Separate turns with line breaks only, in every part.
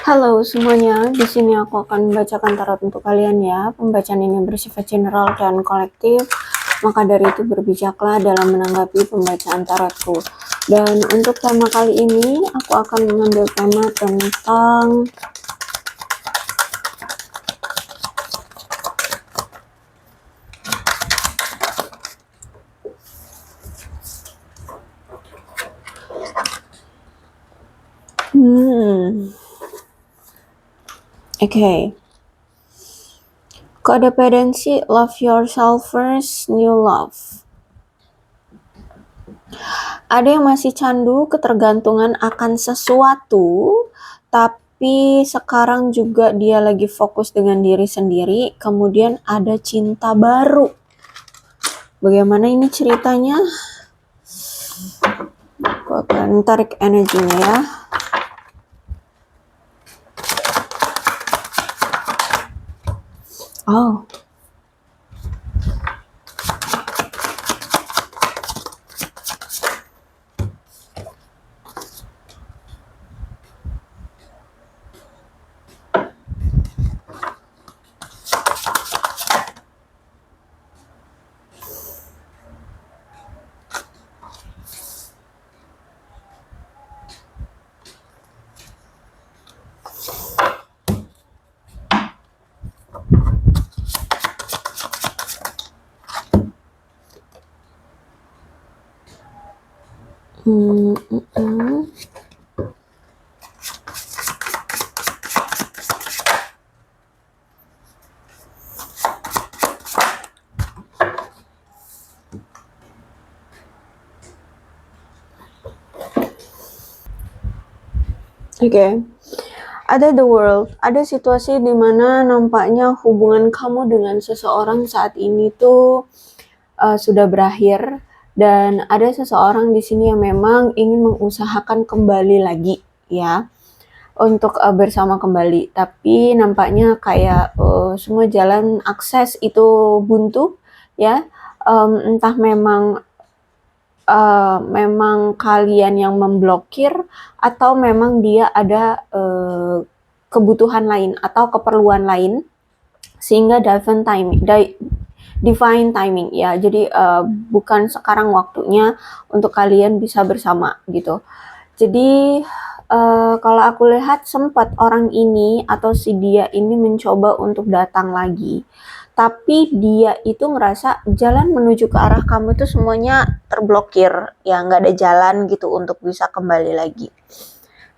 Halo semuanya, di sini aku akan membacakan tarot untuk kalian ya. Pembacaan ini bersifat general dan kolektif, maka dari itu berbijaklah dalam menanggapi pembacaan tarotku. Dan untuk tema kali ini, aku akan mengambil tema tentang Codependency, love yourself first, new love. Ada yang masih candu ketergantungan akan sesuatu, tapi sekarang juga dia lagi fokus dengan diri sendiri, kemudian ada cinta baru. Bagaimana ini ceritanya? Aku akan tarik energinya ya. Oh. Oke. Ada the world, ada situasi di mana nampaknya hubungan kamu dengan seseorang saat ini tuh sudah berakhir, dan ada seseorang di sini yang memang ingin mengusahakan kembali lagi ya, untuk bersama kembali, tapi nampaknya kayak semua jalan akses itu buntu ya. Entah memang kalian yang memblokir, atau memang dia ada kebutuhan lain atau keperluan lain, sehingga divine timing ya. Jadi bukan sekarang waktunya untuk kalian bisa bersama gitu. Jadi kalau aku lihat sempat orang ini atau si dia ini mencoba untuk datang lagi, tapi dia itu ngerasa jalan menuju ke arah kamu tuh semuanya terblokir ya, nggak ada jalan gitu untuk bisa kembali lagi.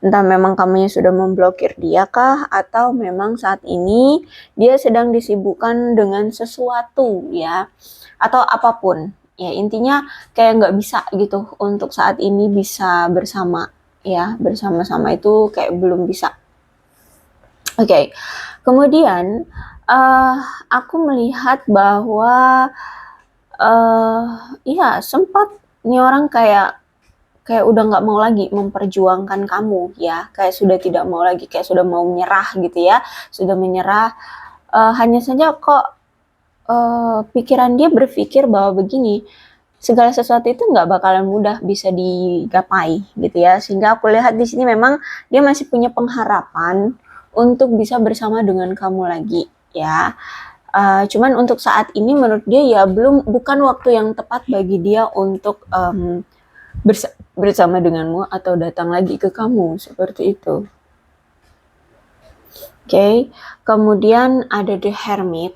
Entah memang kamunya sudah memblokir dia kah, atau memang saat ini dia sedang disibukkan dengan sesuatu ya, atau apapun ya, intinya kayak nggak bisa gitu untuk saat ini bisa bersama ya, bersama-sama itu kayak belum bisa. Oke. Kemudian aku melihat bahwa ya sempat nih orang kayak udah nggak mau lagi memperjuangkan kamu ya, kayak sudah tidak mau lagi, kayak sudah mau menyerah gitu ya, sudah menyerah. Hanya saja kok pikiran dia berpikir bahwa begini, segala sesuatu itu nggak bakalan mudah bisa digapai gitu ya, sehingga aku lihat di sini memang dia masih punya pengharapan untuk bisa bersama dengan kamu lagi ya. Cuman untuk saat ini menurut dia ya bukan waktu yang tepat bagi dia untuk bersama denganmu atau datang lagi ke kamu, seperti itu. Oke. Kemudian ada the hermit.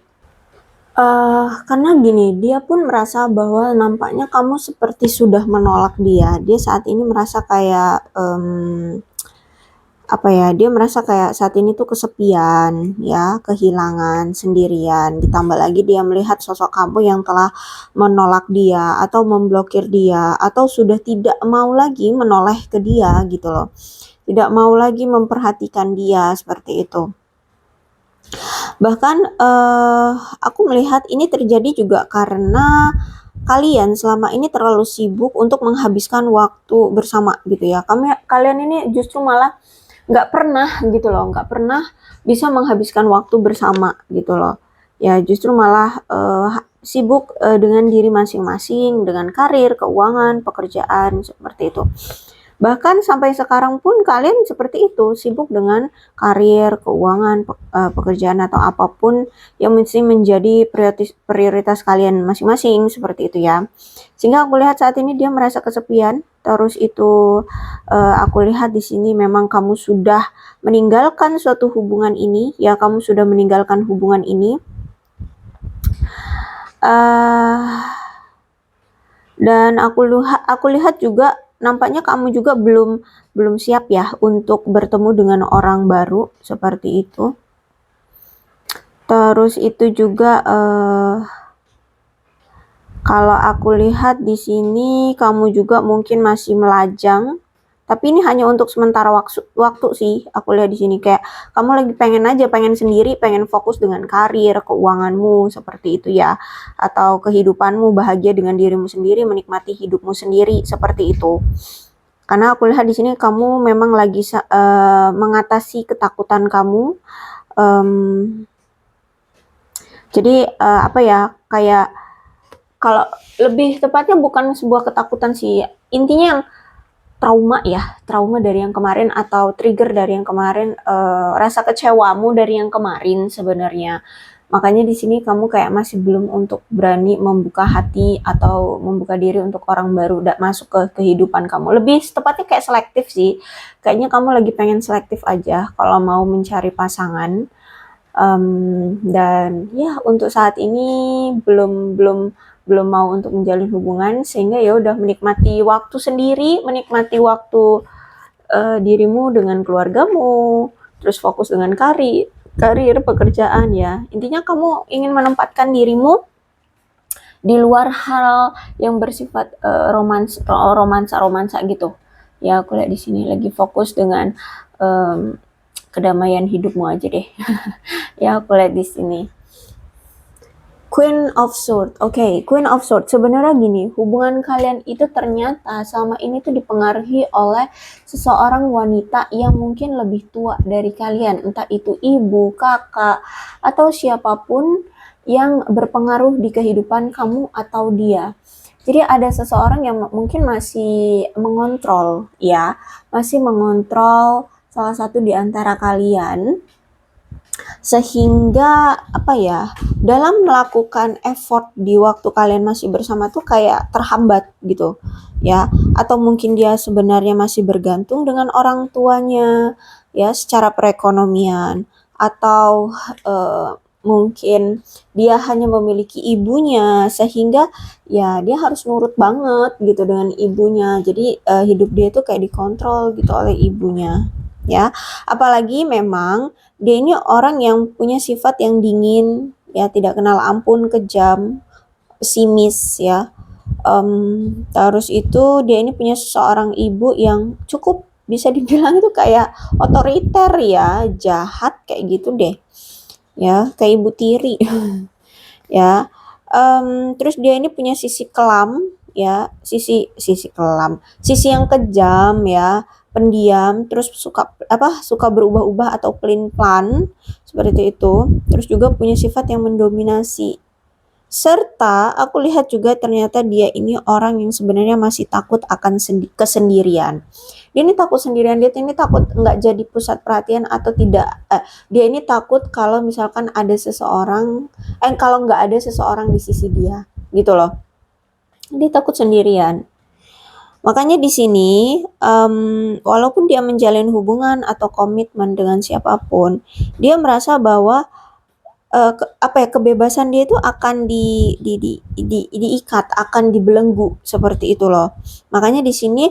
Karena gini, dia pun merasa bahwa nampaknya kamu seperti sudah menolak dia. Dia saat ini merasa kayak dia merasa kayak saat ini tuh kesepian ya, kehilangan, sendirian. Ditambah lagi dia melihat sosok kamu yang telah menolak dia atau memblokir dia, atau sudah tidak mau lagi menoleh ke dia gitu loh. Tidak mau lagi memperhatikan dia, seperti itu. Bahkan aku melihat ini terjadi juga karena kalian selama ini terlalu sibuk untuk menghabiskan waktu bersama gitu ya. Kalian ini justru malah nggak pernah gitu loh, nggak pernah bisa menghabiskan waktu bersama gitu loh. Ya justru malah sibuk dengan diri masing-masing, dengan karir, keuangan, pekerjaan, seperti itu. Bahkan sampai sekarang pun kalian seperti itu, sibuk dengan karir, keuangan, pekerjaan atau apapun yang mesti menjadi prioritas kalian masing-masing seperti itu ya. Sehingga aku lihat saat ini dia merasa kesepian. Terus itu aku lihat di sini memang kamu sudah meninggalkan suatu hubungan ini, ya kamu sudah meninggalkan hubungan ini. Dan aku lihat juga nampaknya kamu juga belum siap ya untuk bertemu dengan orang baru seperti itu. Terus itu juga kalau aku lihat di sini kamu juga mungkin masih melajang. Tapi ini hanya untuk sementara waktu sih. Aku lihat di sini kayak kamu lagi pengen sendiri, pengen fokus dengan karir, keuanganmu seperti itu ya. Atau kehidupanmu, bahagia dengan dirimu sendiri, menikmati hidupmu sendiri seperti itu. Karena aku lihat di sini kamu memang lagi mengatasi ketakutan kamu. Jadi apa ya, kayak kalau lebih tepatnya bukan sebuah ketakutan sih. Intinya yang trauma dari yang kemarin atau trigger dari yang kemarin, rasa kecewamu dari yang kemarin sebenarnya. Makanya di sini kamu kayak masih belum untuk berani membuka hati atau membuka diri untuk orang baru masuk ke kehidupan kamu. Lebih tepatnya kayak selektif sih. Kayaknya kamu lagi pengen selektif aja kalau mau mencari pasangan. Dan ya untuk saat ini belum mau untuk menjalin hubungan, sehingga ya udah menikmati waktu sendiri, menikmati waktu dirimu dengan keluargamu, terus fokus dengan karir, pekerjaan ya. Intinya kamu ingin menempatkan dirimu di luar hal yang bersifat romansa gitu. Ya aku lihat di sini lagi fokus dengan kedamaian hidupmu aja deh. Ya aku lihat di sini. Queen of Swords. Oke, Queen of Swords. Sebenarnya gini, hubungan kalian itu ternyata selama ini tuh dipengaruhi oleh seseorang wanita yang mungkin lebih tua dari kalian. Entah itu ibu, kakak, atau siapapun yang berpengaruh di kehidupan kamu atau dia. Jadi ada seseorang yang mungkin masih mengontrol, ya. Masih mengontrol salah satu di antara kalian. Sehingga apa ya, dalam melakukan effort di waktu kalian masih bersama tuh kayak terhambat gitu ya, atau mungkin dia sebenarnya masih bergantung dengan orang tuanya ya secara perekonomian, atau mungkin dia hanya memiliki ibunya sehingga ya dia harus nurut banget gitu dengan ibunya. Jadi hidup dia tuh kayak dikontrol gitu oleh ibunya ya. Apalagi memang dia ini orang yang punya sifat yang dingin, ya tidak kenal ampun, kejam, pesimis ya. Terus itu dia ini punya seorang ibu yang cukup bisa dibilang itu kayak otoriter ya, jahat kayak gitu deh. Ya, kayak ibu tiri. Ya. Terus dia ini punya sisi kelam ya, sisi kelam, sisi yang kejam ya, pendiam, terus suka berubah-ubah atau pelin-pelan seperti itu. Terus juga punya sifat yang mendominasi. Serta aku lihat juga ternyata dia ini orang yang sebenarnya masih takut akan kesendirian. Dia ini takut sendirian, dia ini takut nggak jadi pusat perhatian atau tidak. Dia ini takut kalau misalkan ada seseorang, kalau nggak ada seseorang di sisi dia, gitu loh. Dia takut sendirian. Makanya di sini, walaupun dia menjalin hubungan atau komitmen dengan siapapun, dia merasa bahwa kebebasan dia itu akan diikat, akan dibelenggu seperti itu loh. Makanya di sini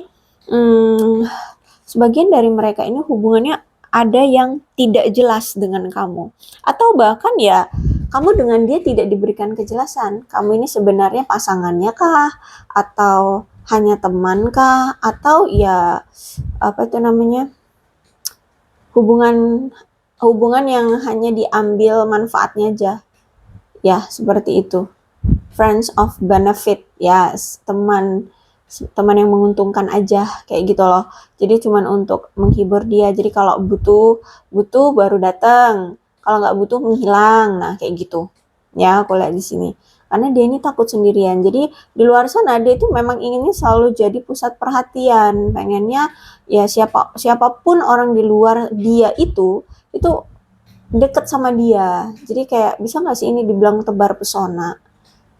sebagian dari mereka ini hubungannya ada yang tidak jelas dengan kamu, atau bahkan ya kamu dengan dia tidak diberikan kejelasan. Kamu ini sebenarnya pasangannya kah, atau hanya teman kah, atau ya apa itu namanya, hubungan yang hanya diambil manfaatnya aja ya, seperti itu. Friends of benefit ya, teman yang menguntungkan aja kayak gitu loh. Jadi cuman untuk menghibur dia. Jadi kalau butuh baru datang, kalau nggak butuh menghilang. Nah kayak gitu ya, aku lihat di sini. karena dia ini takut sendirian. Jadi di luar sana dia itu memang inginnya selalu jadi pusat perhatian, pengennya ya siapapun orang di luar dia itu deket sama dia. Jadi kayak bisa nggak sih ini dibilang tebar pesona?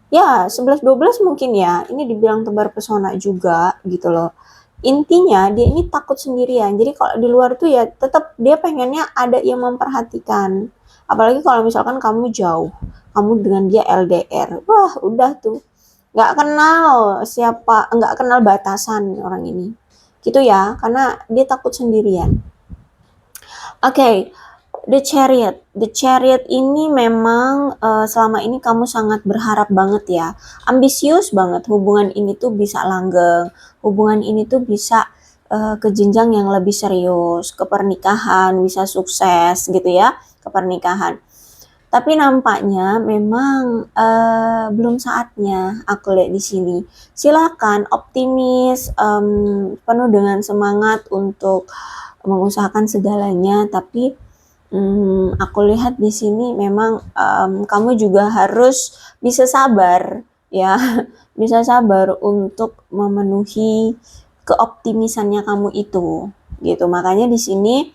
Ya 11-12 mungkin ya, ini dibilang tebar pesona juga gitu loh. Intinya dia ini takut sendirian. Jadi kalau di luar tuh ya tetap dia pengennya ada yang memperhatikan. Apalagi kalau misalkan kamu jauh, kamu dengan dia LDR. Wah, udah tuh. Nggak kenal siapa, nggak kenal batasan orang ini. Gitu ya, karena dia takut sendirian. Oke, The Chariot. The Chariot ini memang selama ini kamu sangat berharap banget ya. Ambisius banget hubungan ini tuh bisa langgeng. Hubungan ini tuh bisa ke jenjang yang lebih serius, ke pernikahan, bisa sukses gitu ya, ke pernikahan. Tapi nampaknya memang belum saatnya aku lihat di sini. Silakan optimis, penuh dengan semangat untuk mengusahakan segalanya, tapi aku lihat di sini memang kamu juga harus bisa sabar ya, bisa sabar untuk memenuhi keoptimisannya kamu itu, gitu. Makanya di sini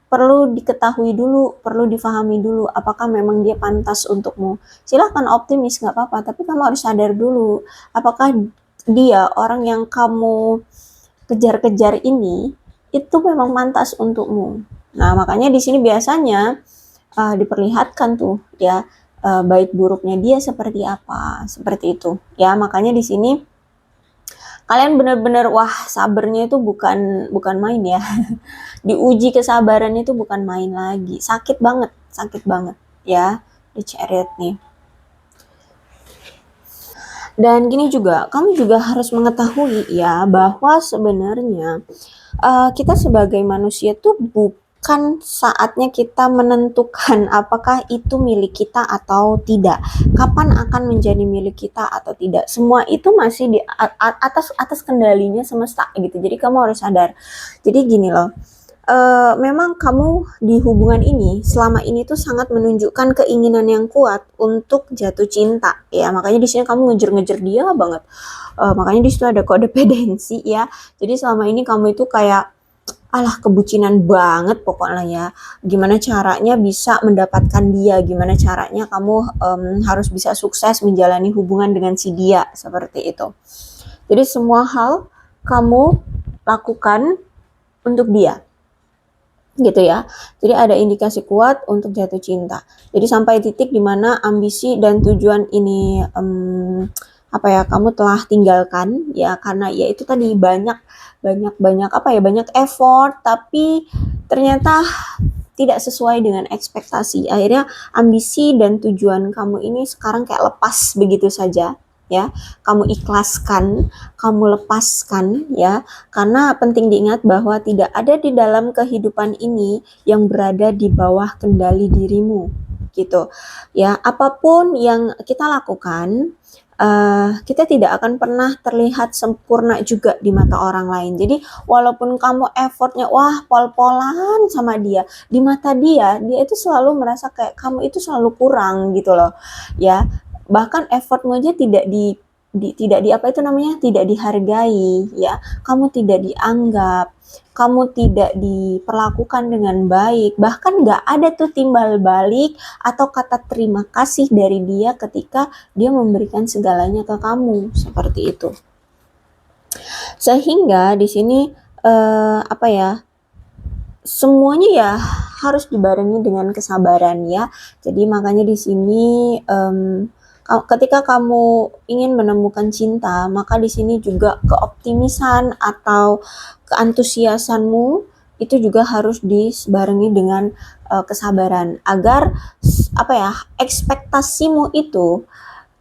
perlu diketahui dulu, perlu difahami dulu apakah memang dia pantas untukmu. Silahkan optimis nggak apa-apa, tapi kamu harus sadar dulu apakah dia orang yang kamu kejar-kejar ini itu memang pantas untukmu. Nah, makanya di sini biasanya diperlihatkan tuh ya baik buruknya dia seperti apa, seperti itu. Ya, makanya di sini kalian benar-benar wah sabarnya itu bukan main ya. Diuji kesabarannya itu bukan main lagi. Sakit banget ya di Chariot nih. Dan gini juga, kamu juga harus mengetahui ya bahwa sebenarnya kita sebagai manusia tuh bukan saatnya kita menentukan apakah itu milik kita atau tidak, kapan akan menjadi milik kita atau tidak. Semua itu masih di atas kendalinya semesta gitu. Jadi kamu harus sadar. Jadi gini loh, memang kamu di hubungan ini selama ini tuh sangat menunjukkan keinginan yang kuat untuk jatuh cinta ya. Makanya di sini kamu ngejar-ngejar dia banget. Makanya di situ ada kodependensi ya. Jadi selama ini kamu itu kayak alah kebucinan banget pokoknya ya. Gimana caranya bisa mendapatkan dia, gimana caranya kamu harus bisa sukses menjalani hubungan dengan si dia, seperti itu. Jadi semua hal kamu lakukan untuk dia gitu ya. Jadi ada indikasi kuat untuk jatuh cinta. Jadi sampai titik dimana ambisi dan tujuan ini kamu telah tinggalkan ya, karena ya itu tadi banyak effort tapi ternyata tidak sesuai dengan ekspektasi. Akhirnya ambisi dan tujuan kamu ini sekarang kayak lepas begitu saja ya. Kamu ikhlaskan, kamu lepaskan ya, karena penting diingat bahwa tidak ada di dalam kehidupan ini yang berada di bawah kendali dirimu gitu ya. Apapun yang kita lakukan, kita tidak akan pernah terlihat sempurna juga di mata orang lain. Jadi walaupun kamu effortnya wah pol-polan sama dia, di mata dia itu selalu merasa kayak kamu itu selalu kurang gitu loh ya. Bahkan effortmu aja tidak tidak dihargai ya. Kamu tidak dianggap, kamu tidak diperlakukan dengan baik, bahkan nggak ada tuh timbal balik atau kata terima kasih dari dia ketika dia memberikan segalanya ke kamu, seperti itu. Sehingga di sini semuanya ya harus dibarengi dengan kesabaran ya. Jadi makanya di sini ketika kamu ingin menemukan cinta, maka di sini juga keoptimisan atau keantusiasanmu itu juga harus dibarengi dengan kesabaran agar ekspektasimu itu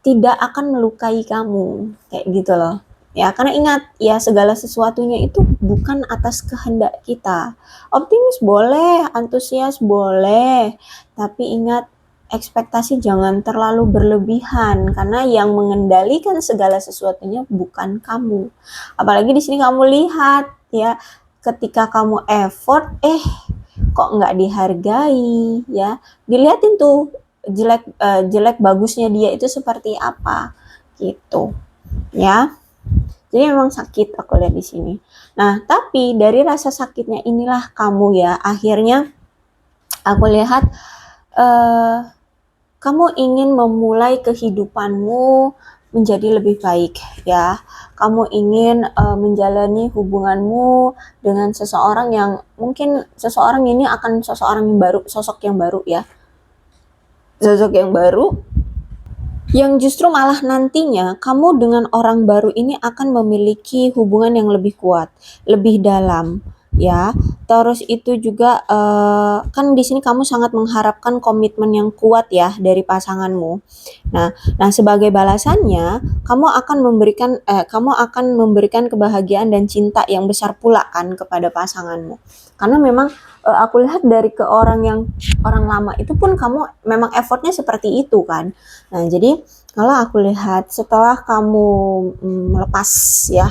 tidak akan melukai kamu kayak gitu loh. Ya, karena ingat ya segala sesuatunya itu bukan atas kehendak kita. Optimis boleh, antusias boleh, tapi ingat ekspektasi jangan terlalu berlebihan karena yang mengendalikan segala sesuatunya bukan kamu. Apalagi di sini kamu lihat ya, ketika kamu effort kok nggak dihargai ya. Dilihatin tuh jelek bagusnya dia itu seperti apa gitu ya. Jadi memang sakit aku lihat di sini. Nah, tapi dari rasa sakitnya inilah kamu ya, akhirnya aku lihat kamu ingin memulai kehidupanmu menjadi lebih baik ya. Kamu ingin menjalani hubunganmu dengan seseorang yang mungkin seseorang ini akan seseorang yang baru, sosok yang baru ya. Sosok yang baru yang justru malah nantinya kamu dengan orang baru ini akan memiliki hubungan yang lebih kuat, lebih dalam, ya. Terus itu juga kan di sini kamu sangat mengharapkan komitmen yang kuat ya dari pasanganmu. Nah, sebagai balasannya kamu akan memberikan kebahagiaan dan cinta yang besar pula kan kepada pasanganmu. Karena memang aku lihat dari ke orang lama itu pun kamu memang effortnya seperti itu kan. Nah, jadi kalau aku lihat setelah kamu melepas ya,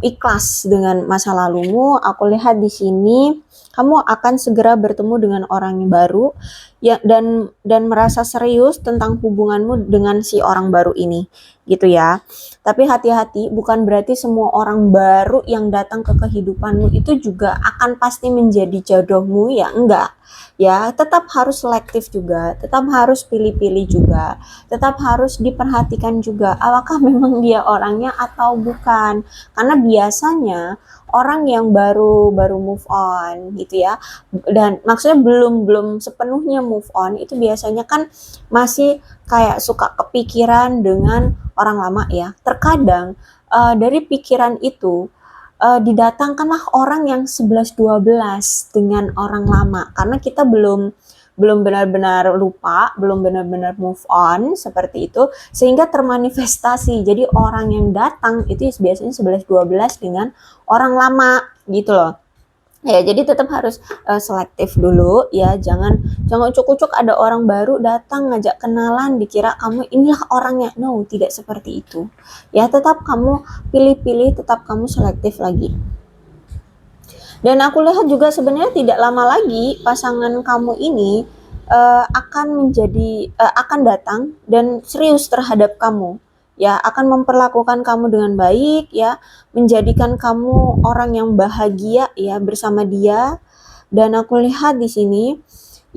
ikhlas dengan masa lalumu, aku lihat di sini kamu akan segera bertemu dengan orang yang baru ya, dan merasa serius tentang hubunganmu dengan si orang baru ini gitu ya. Tapi hati-hati, bukan berarti semua orang baru yang datang ke kehidupanmu itu juga akan pasti menjadi jodohmu ya, enggak. Ya, tetap harus selektif juga, tetap harus pilih-pilih juga, tetap harus diperhatikan juga apakah memang dia orangnya atau bukan. Karena biasanya orang yang baru move on gitu ya, dan maksudnya belum sepenuhnya move on itu biasanya kan masih kayak suka kepikiran dengan orang lama ya. Terkadang dari pikiran itu didatangkanlah orang yang 11-12 dengan orang lama, karena kita belum benar-benar lupa, belum benar-benar move on seperti itu, sehingga termanifestasi. Jadi orang yang datang itu biasanya 11-12 dengan orang lama gitu loh. Ya, jadi tetap harus selektif dulu ya, jangan ucuk-ucuk ada orang baru datang ngajak kenalan dikira kamu inilah orangnya. No, tidak seperti itu. Ya, tetap kamu pilih-pilih, tetap kamu selektif lagi. Dan aku lihat juga sebenarnya tidak lama lagi pasangan kamu ini akan datang dan serius terhadap kamu. Ya, akan memperlakukan kamu dengan baik ya, menjadikan kamu orang yang bahagia ya bersama dia. Dan aku lihat di sini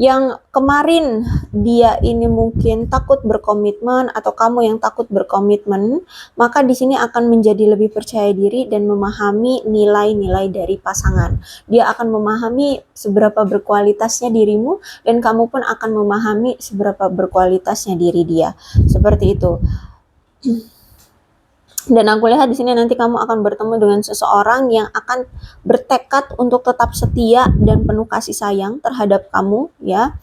yang kemarin dia ini mungkin takut berkomitmen atau kamu yang takut berkomitmen, maka di sini akan menjadi lebih percaya diri dan memahami nilai-nilai dari pasangan. Dia akan memahami seberapa berkualitasnya dirimu dan kamu pun akan memahami seberapa berkualitasnya diri dia. Seperti itu. Dan aku lihat di sini nanti kamu akan bertemu dengan seseorang yang akan bertekad untuk tetap setia dan penuh kasih sayang terhadap kamu ya.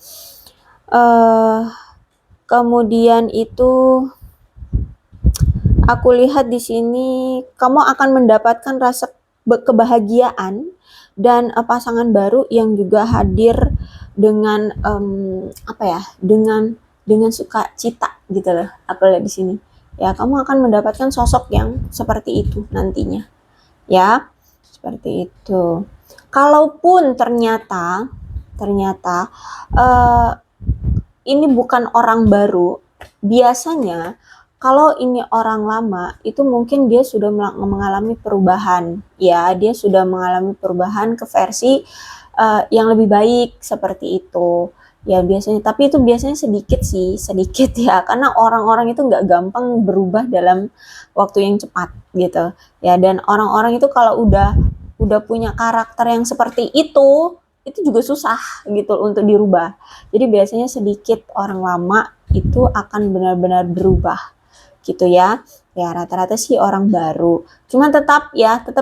Kemudian itu aku lihat di sini kamu akan mendapatkan rasa kebahagiaan dan pasangan baru yang juga hadir dengan dengan sukacita gitu loh. Aku lihat di sini. Ya, kamu akan mendapatkan sosok yang seperti itu nantinya. Ya, seperti itu. Kalaupun ternyata ini bukan orang baru, biasanya kalau ini orang lama itu mungkin dia sudah mengalami perubahan. Ya, dia sudah mengalami perubahan ke versi yang lebih baik seperti itu. Ya biasanya, tapi itu biasanya sedikit ya, karena orang-orang itu nggak gampang berubah dalam waktu yang cepat gitu ya. Dan orang-orang itu kalau udah punya karakter yang seperti itu juga susah gitu untuk dirubah. Jadi biasanya sedikit orang lama itu akan benar-benar berubah gitu ya. Ya rata-rata sih orang baru, cuman tetap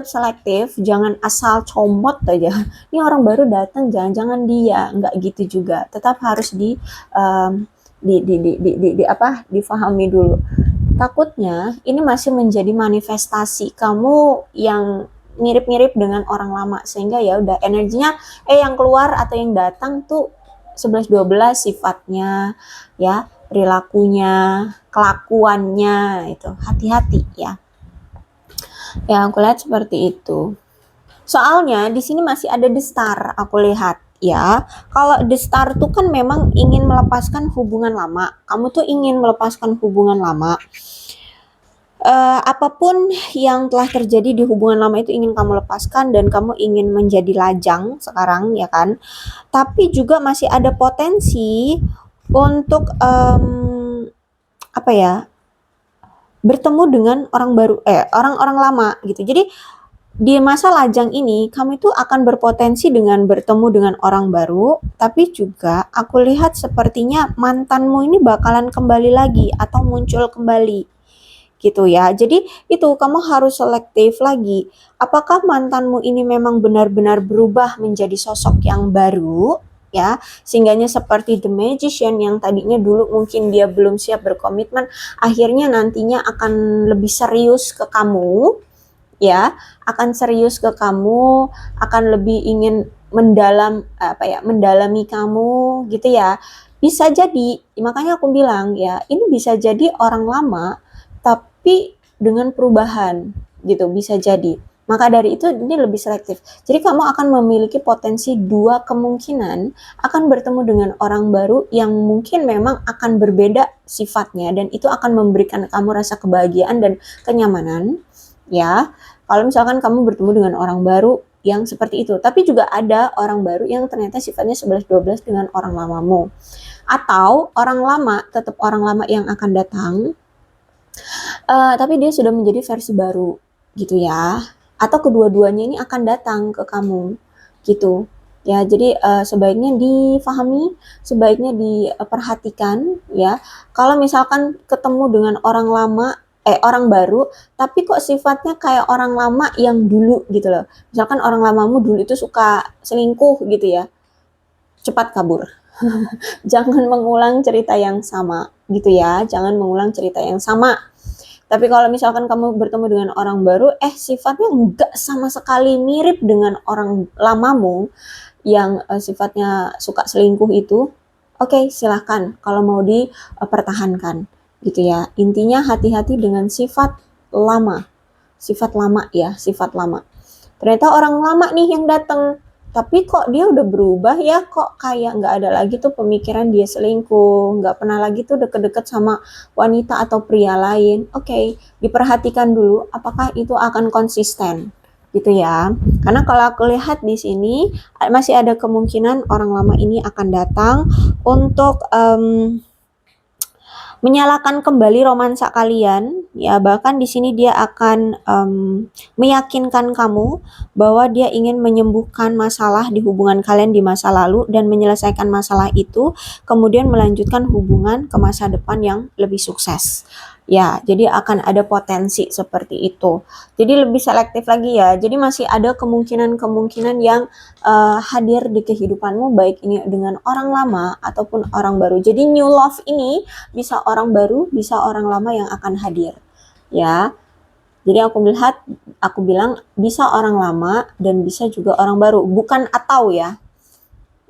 selektif, jangan asal comot aja. Ini orang baru datang, jangan dia, nggak gitu juga. Tetap harus difahami dulu. Takutnya ini masih menjadi manifestasi kamu yang mirip-mirip dengan orang lama, sehingga ya udah energinya yang keluar atau yang datang tuh 11-12 sifatnya ya, perilakunya, kelakuannya itu. Hati-hati ya. Ya, aku lihat seperti itu. Soalnya di sini masih ada The Star, aku lihat ya. Kalau the star tuh kan memang ingin melepaskan hubungan lama. Kamu tuh ingin melepaskan hubungan lama. Apapun yang telah terjadi di hubungan lama itu ingin kamu lepaskan dan kamu ingin menjadi lajang sekarang, ya kan? Tapi juga masih ada potensi untuk apa ya? Bertemu dengan orang baru, orang-orang lama gitu. Jadi di masa lajang ini, kamu itu akan berpotensi dengan bertemu dengan orang baru, tapi juga aku lihat sepertinya mantanmu ini bakalan kembali lagi atau muncul kembali gitu ya. Jadi itu kamu harus selektif lagi. Apakah mantanmu ini memang benar-benar berubah menjadi sosok yang baru? Ya, sehingganya seperti The Magician yang tadinya dulu mungkin dia belum siap berkomitmen, akhirnya nantinya akan lebih serius ke kamu, ya, akan serius ke kamu, akan lebih ingin mendalami kamu gitu ya. Bisa jadi, makanya aku bilang ya, ini bisa jadi orang lama tapi dengan perubahan gitu, bisa jadi. Maka dari itu ini lebih selektif. Jadi kamu akan memiliki potensi 2 kemungkinan akan bertemu dengan orang baru yang mungkin memang akan berbeda sifatnya dan itu akan memberikan kamu rasa kebahagiaan dan kenyamanan, ya. Kalau misalkan kamu bertemu dengan orang baru yang seperti itu, tapi juga ada orang baru yang ternyata sifatnya 11-12 dengan orang lamamu. Atau orang lama, tetap orang lama yang akan datang, tapi dia sudah menjadi versi baru gitu ya. Atau kedua-duanya ini akan datang ke kamu gitu. Ya, jadi sebaiknya difahami, sebaiknya diperhatikan ya. Kalau misalkan ketemu dengan orang lama, orang baru, tapi kok sifatnya kayak orang lama yang dulu gitu loh. Misalkan orang lamamu dulu itu suka selingkuh gitu ya, cepat kabur. Jangan mengulang cerita yang sama gitu ya, jangan mengulang cerita yang sama. Tapi kalau misalkan kamu bertemu dengan orang baru, sifatnya enggak sama sekali mirip dengan orang lamamu yang sifatnya suka selingkuh itu, oke, silahkan kalau mau dipertahankan gitu ya. Intinya hati-hati dengan sifat lama ya, sifat lama. Ternyata orang lama nih yang datang, tapi kok dia udah berubah ya, kok kayak nggak ada lagi tuh pemikiran dia selingkuh, nggak pernah lagi tuh deket-deket sama wanita atau pria lain. Oke, diperhatikan dulu apakah itu akan konsisten gitu ya. Karena kalau aku lihat di sini masih ada kemungkinan orang lama ini akan datang untuk menyalakan kembali romansa kalian ya. Bahkan di sini dia akan meyakinkan kamu bahwa dia ingin menyembuhkan masalah di hubungan kalian di masa lalu dan menyelesaikan masalah itu, kemudian melanjutkan hubungan ke masa depan yang lebih sukses. Ya, jadi akan ada potensi seperti itu. Jadi lebih selektif lagi ya. Jadi masih ada kemungkinan-kemungkinan yang hadir di kehidupanmu, baik ini dengan orang lama ataupun orang baru. Jadi new love ini bisa orang baru, bisa orang lama yang akan hadir. Ya. Jadi aku bilang bisa orang lama dan bisa juga orang baru, bukan atau ya.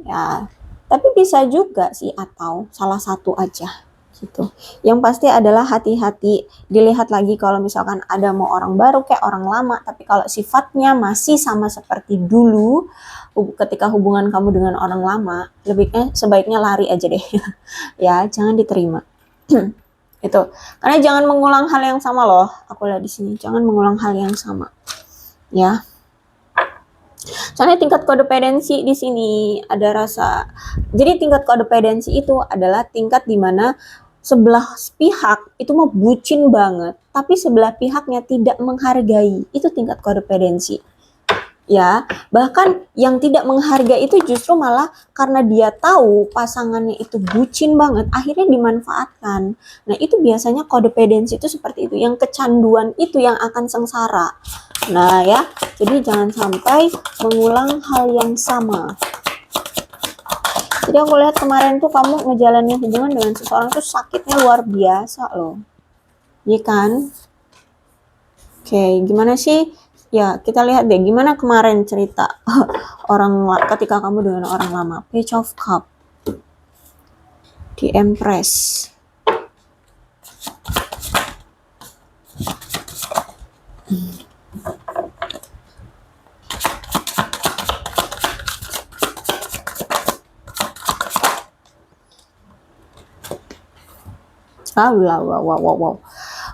Ya. Tapi bisa juga sih atau salah satu aja. Gitu. Yang pasti adalah hati-hati, dilihat lagi kalau misalkan ada mau orang baru kayak orang lama, tapi kalau sifatnya masih sama seperti dulu ketika hubungan kamu dengan orang lama, sebaiknya lari aja deh. Ya, jangan diterima. Itu. Karena jangan mengulang hal yang sama loh. Aku lihat di sini, jangan mengulang hal yang sama. Ya. Soalnya tingkat kodependensi di sini ada rasa. Jadi tingkat kodependensi itu adalah tingkat di mana sebelah pihak itu mau bucin banget, tapi sebelah pihaknya tidak menghargai. Itu tingkat kodependensi. Ya, bahkan yang tidak menghargai itu justru malah karena dia tahu pasangannya itu bucin banget, akhirnya dimanfaatkan. Nah, itu biasanya kodependensi itu seperti itu. Yang kecanduan itu yang akan sengsara. Nah, ya. Jadi jangan sampai mengulang hal yang sama. Jadi aku lihat kemarin tuh kamu ngejalanin hubungan dengan seseorang tuh sakitnya luar biasa loh. Iya kan? Oke, gimana sih? Ya, kita lihat deh gimana kemarin cerita ketika kamu dengan orang lama. Page of Cup. The Empress.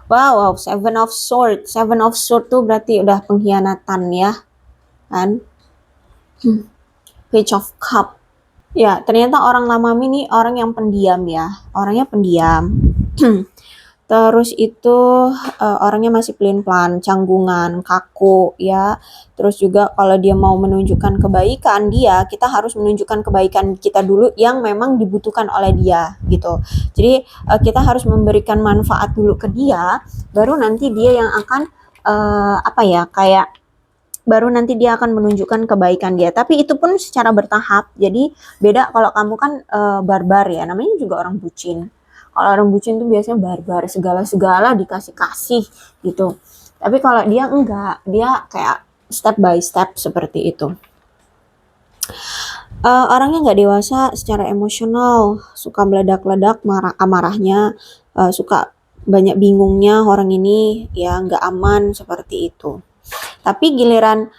Wow, Seven of Swords. Seven of Swords tuh berarti udah pengkhianatan ya, kan? Page of Cup. Ya, ternyata orang lama ini orang yang pendiam ya. Orangnya pendiam. Terus itu orangnya masih pelin-pelan, canggungan, kaku ya. Terus juga kalau dia mau menunjukkan kebaikan dia, kita harus menunjukkan kebaikan kita dulu yang memang dibutuhkan oleh dia gitu. Jadi kita harus memberikan manfaat dulu ke dia, baru nanti dia yang akan baru nanti dia akan menunjukkan kebaikan dia. Tapi itu pun secara bertahap. Jadi beda kalau kamu kan barbar ya, namanya juga orang bucin. Kalau orang bucin tuh biasanya barbar, segala-segala dikasih-kasih gitu. Tapi kalau dia enggak, dia kayak step by step seperti itu. Orangnya nggak dewasa secara emosional, suka meledak-ledak amarahnya, suka banyak bingungnya orang ini, ya nggak aman seperti itu. Tapi giliran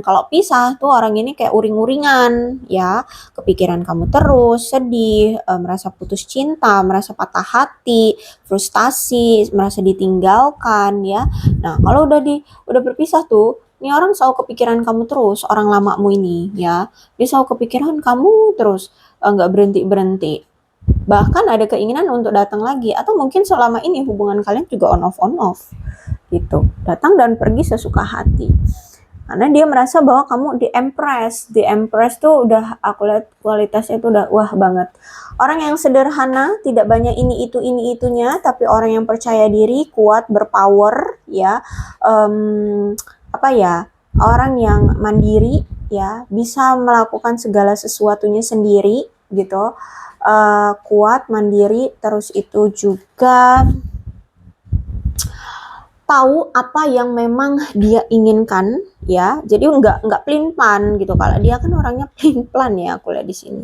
kalau pisah tuh orang ini kayak uring-uringan ya, kepikiran kamu terus, sedih, merasa putus cinta, merasa patah hati, frustasi, merasa ditinggalkan ya. Nah, kalau udah berpisah tuh, ini orang selalu kepikiran kamu terus, orang lamamu ini ya. Dia selalu kepikiran kamu terus, nggak berhenti-berhenti. Bahkan ada keinginan untuk datang lagi, atau mungkin selama ini hubungan kalian juga on off gitu, datang dan pergi sesuka hati, karena dia merasa bahwa kamu di Empress tuh udah, aku lihat kualitasnya tuh udah wah banget, orang yang sederhana, tidak banyak ini itunya, tapi orang yang percaya diri, kuat, berpower ya, orang yang mandiri ya, bisa melakukan segala sesuatunya sendiri gitu, kuat, mandiri, terus itu juga tahu apa yang memang dia inginkan ya. Jadi nggak pelin-pelan gitu. Kalau dia kan orangnya pelin-pelan ya, aku lihat di sini.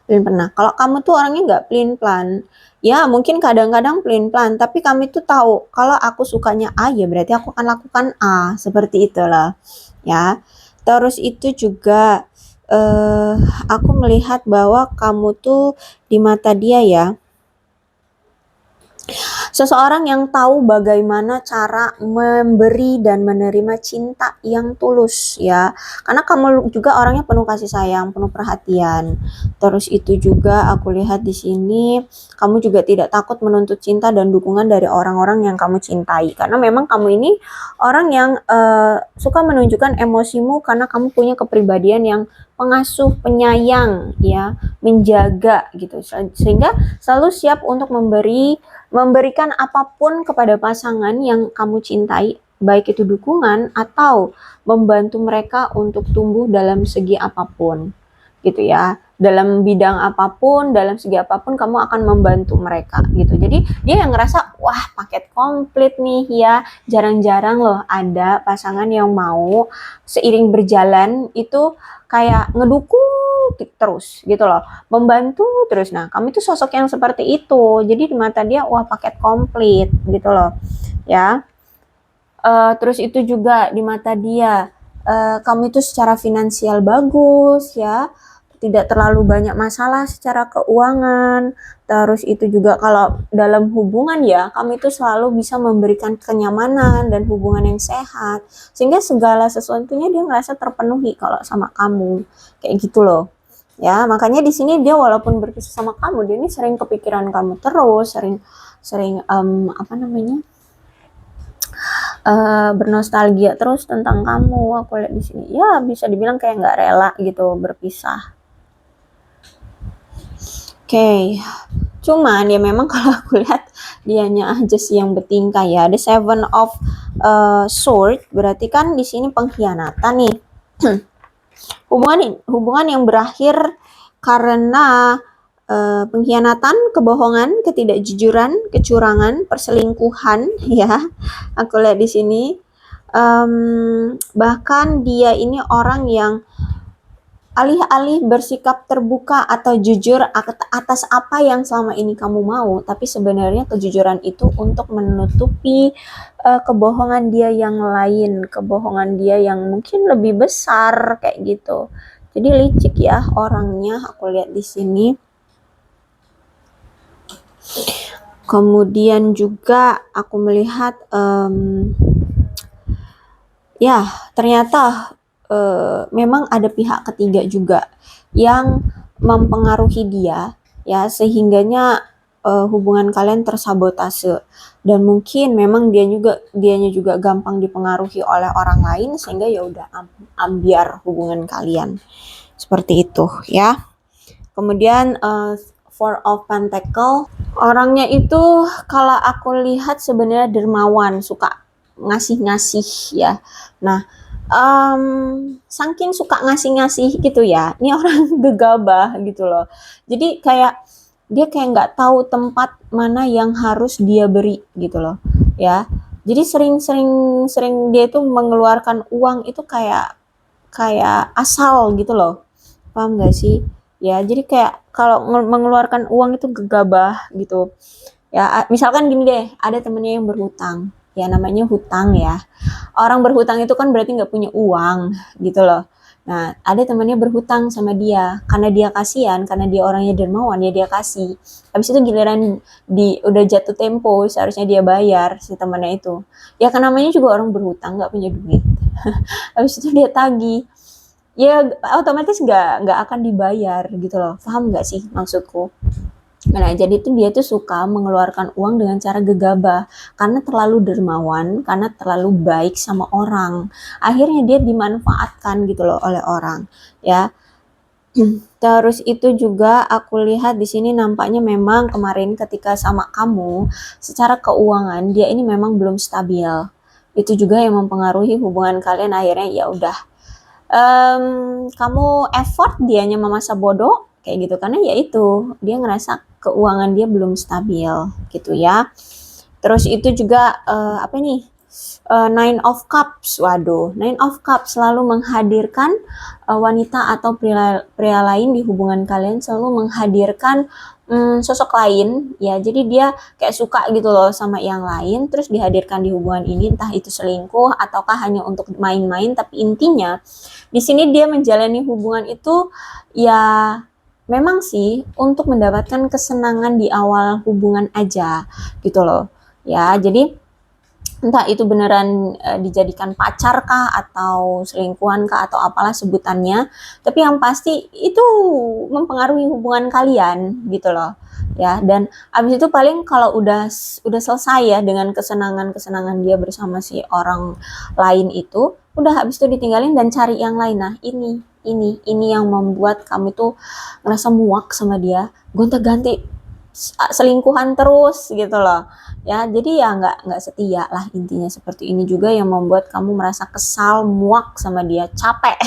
Pelin-pelan. Nah, kalau kamu tuh orangnya nggak pelin-pelan. Ya, mungkin kadang-kadang pelin-pelan, tapi kami tuh tahu kalau aku sukanya A ya berarti aku akan lakukan A, seperti itulah. Ya. Terus itu juga aku melihat bahwa kamu tuh di mata dia ya, seseorang yang tahu bagaimana cara memberi dan menerima cinta yang tulus ya. Karena kamu juga orangnya penuh kasih sayang, penuh perhatian. Terus itu juga aku lihat di sini kamu juga tidak takut menuntut cinta dan dukungan dari orang-orang yang kamu cintai. Karena memang kamu ini orang yang suka menunjukkan emosimu karena kamu punya kepribadian yang pengasuh, penyayang ya, menjaga gitu. Sehingga selalu siap untuk memberikan apapun kepada pasangan yang kamu cintai, baik itu dukungan atau membantu mereka untuk tumbuh dalam segi apapun gitu ya, dalam bidang apapun, dalam segi apapun kamu akan membantu mereka gitu. Jadi dia yang ngerasa wah paket komplit nih ya, jarang-jarang loh ada pasangan yang mau seiring berjalan itu kayak ngedukung terus gitu loh, membantu terus. Nah, kamu itu sosok yang seperti itu. Jadi di mata dia wah paket komplit gitu loh. Ya. Terus itu juga di mata dia kamu itu secara finansial bagus ya. Tidak terlalu banyak masalah secara keuangan. Terus itu juga kalau dalam hubungan ya, kamu itu selalu bisa memberikan kenyamanan dan hubungan yang sehat. Sehingga segala sesuatunya dia ngerasa terpenuhi kalau sama kamu. Kayak gitu loh. Ya, makanya di sini dia walaupun berpisah sama kamu, dia ini sering kepikiran kamu terus, sering bernostalgia terus tentang kamu. Aku lihat di sini. Ya, bisa dibilang kayak nggak rela gitu berpisah. Oke, cuman ya memang kalau aku lihat dianya aja sih yang bertingkah ya. Ada Seven of Sword, berarti kan di sini pengkhianatan nih. hubungan yang berakhir karena pengkhianatan, kebohongan, ketidakjujuran, kecurangan, perselingkuhan ya. Aku lihat di sini. Bahkan dia ini orang yang alih-alih bersikap terbuka atau jujur atas apa yang selama ini kamu mau, tapi sebenarnya kejujuran itu untuk menutupi kebohongan dia yang lain, kebohongan dia yang mungkin lebih besar kayak gitu. Jadi licik ya orangnya, aku lihat di sini. Kemudian juga aku melihat ya ternyata memang ada pihak ketiga juga yang mempengaruhi dia ya, sehingganya hubungan kalian tersabotase, dan mungkin memang dianya juga gampang dipengaruhi oleh orang lain sehingga ya udah ambiar hubungan kalian seperti itu ya. Kemudian Four of Pentacle, orangnya itu kalau aku lihat sebenarnya dermawan, suka ngasih-ngasih ya. Nah, saking suka ngasih-ngasih gitu ya, ini orang gegabah gitu loh. Jadi kayak dia kayak nggak tahu tempat mana yang harus dia beri gitu loh ya. Jadi sering dia itu mengeluarkan uang itu kayak kayak asal gitu loh, paham gak sih ya. Jadi kayak kalau mengeluarkan uang itu gegabah gitu ya. Misalkan gini deh, ada temennya yang berhutang ya, namanya hutang ya. Orang berhutang itu kan berarti nggak punya uang gitu loh. Nah, ada temannya berhutang sama dia karena dia kasihan, karena dia orangnya dermawan ya, dia kasih. Habis itu giliran udah jatuh tempo seharusnya dia bayar si temannya itu. Ya kan namanya juga orang berhutang, nggak punya duit. Habis itu dia tagih, ya otomatis nggak akan dibayar gitu loh, paham nggak sih maksudku. Nah, jadi tuh dia tuh suka mengeluarkan uang dengan cara gegabah karena terlalu dermawan, karena terlalu baik sama orang. Akhirnya dia dimanfaatkan gitu loh oleh orang, ya. Terus itu juga aku lihat di sini nampaknya memang kemarin ketika sama kamu, secara keuangan dia ini memang belum stabil. Itu juga yang mempengaruhi hubungan kalian, akhirnya ya udah kamu effort, dianya memasa bodoh kayak gitu, karena ya itu dia ngerasa keuangan dia belum stabil gitu ya. Terus itu juga apa nih, Nine of Cups. Waduh, Nine of Cups selalu menghadirkan wanita atau pria lain di hubungan kalian, selalu menghadirkan sosok lain ya. Jadi dia kayak suka gitu loh sama yang lain, terus dihadirkan di hubungan ini, entah itu selingkuh ataukah hanya untuk main-main, tapi intinya di sini dia menjalani hubungan itu ya memang sih untuk mendapatkan kesenangan di awal hubungan aja gitu loh ya. Jadi entah itu beneran dijadikan pacar kah atau selingkuhan kah atau apalah sebutannya, tapi yang pasti itu mempengaruhi hubungan kalian gitu loh ya. Dan abis itu paling kalau udah selesai ya dengan kesenangan dia bersama si orang lain itu, udah habis itu ditinggalin dan cari yang lain. Nah, ini yang membuat kamu tuh ngerasa muak sama dia, gonta-ganti selingkuhan terus gitu loh ya. Jadi ya nggak setia lah, intinya seperti ini juga yang membuat kamu merasa kesal, muak sama dia, capek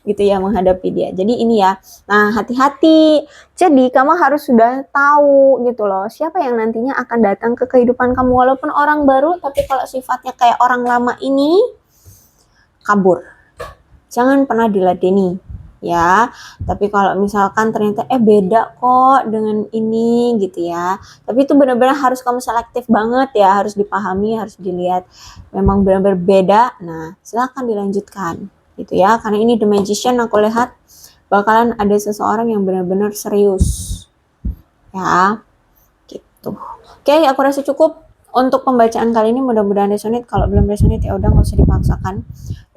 gitu ya menghadapi dia. Jadi ini ya, nah hati-hati. Jadi kamu harus sudah tahu gitu loh siapa yang nantinya akan datang ke kehidupan kamu, walaupun orang baru, tapi kalau sifatnya kayak orang lama ini, kabur, jangan pernah diladeni ya. Tapi kalau misalkan ternyata beda kok dengan ini gitu ya, tapi itu benar-benar harus kamu selektif banget ya, harus dipahami, harus dilihat memang benar-benar beda. Nah, silahkan dilanjutkan gitu ya, karena ini The Magician, aku lihat bakalan ada seseorang yang benar-benar serius ya gitu. Oke, aku rasa cukup untuk pembacaan kali ini, mudah-mudahan resonate. Kalau belum resonate ya udah, nggak usah dipaksakan.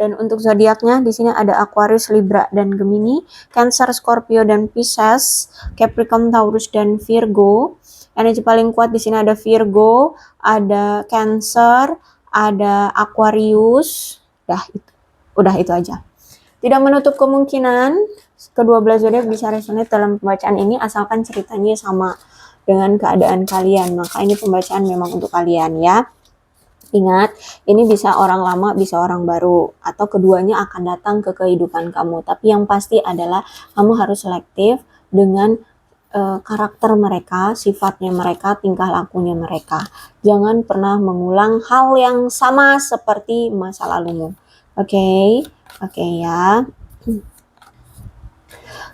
Dan untuk zodiaknya di sini ada Aquarius, Libra dan Gemini, Cancer, Scorpio dan Pisces, Capricorn, Taurus dan Virgo. Energi paling kuat di sini ada Virgo, ada Cancer, ada Aquarius. Udah itu aja. Tidak menutup kemungkinan kedua belas zodiak bisa resonate dalam pembacaan ini, asalkan ceritanya sama dengan keadaan kalian. Maka ini pembacaan memang untuk kalian ya. Ingat, ini bisa orang lama, bisa orang baru, atau keduanya akan datang ke kehidupan kamu. Tapi yang pasti adalah kamu harus selektif dengan karakter mereka, sifatnya mereka, tingkah lakunya mereka. Jangan pernah mengulang hal yang sama seperti masa lalumu. Oke ya.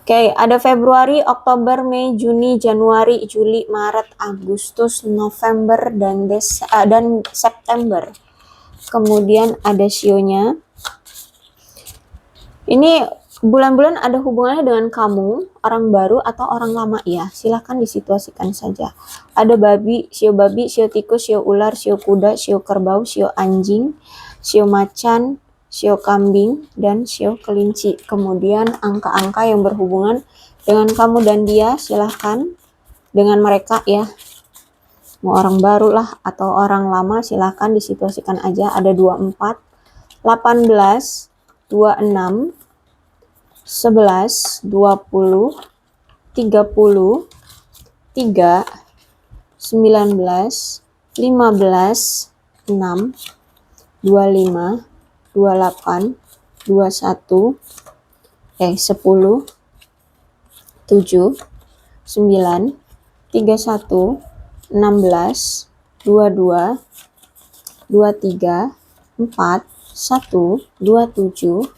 Oke, ada Februari, Oktober, Mei, Juni, Januari, Juli, Maret, Agustus, November, dan September. Kemudian ada sionya. Ini bulan-bulan ada hubungannya dengan kamu, orang baru atau orang lama ya. Silahkan disituasikan saja. Ada babi, sio tikus, sio ular, sio kuda, sio kerbau, sio anjing, sio macan, sio kambing, dan sio kelinci. Kemudian angka-angka yang berhubungan dengan kamu dan dia, silahkan dengan mereka ya. Mau orang baru lah atau orang lama, silahkan disituasikan aja. Ada 24, 18, 26, 11, 20, 30, 3, 19, 15, 6, 25, 28, 21, 10, 7, 9, 31, 16, 22, 23, 4, 1, 27,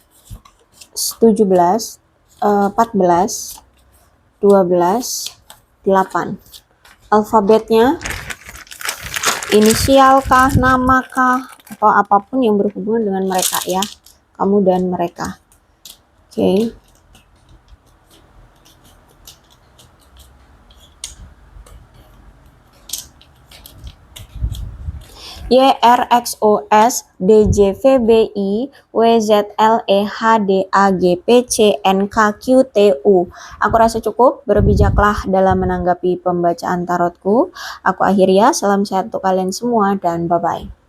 17, 14, 12, 8. Alfabetnya inisial kah, nama kah, atau apapun yang berhubungan dengan mereka ya. Kamu dan mereka. Oke. Y, R, X, O, S, D, J, V, B, I, W, Z, L, E, H, D, A, G, P, C, N, K, Q, T, U. Aku rasa cukup, berbijaklah dalam menanggapi pembacaan tarotku. Aku akhiri ya, salam sehat untuk kalian semua dan bye-bye.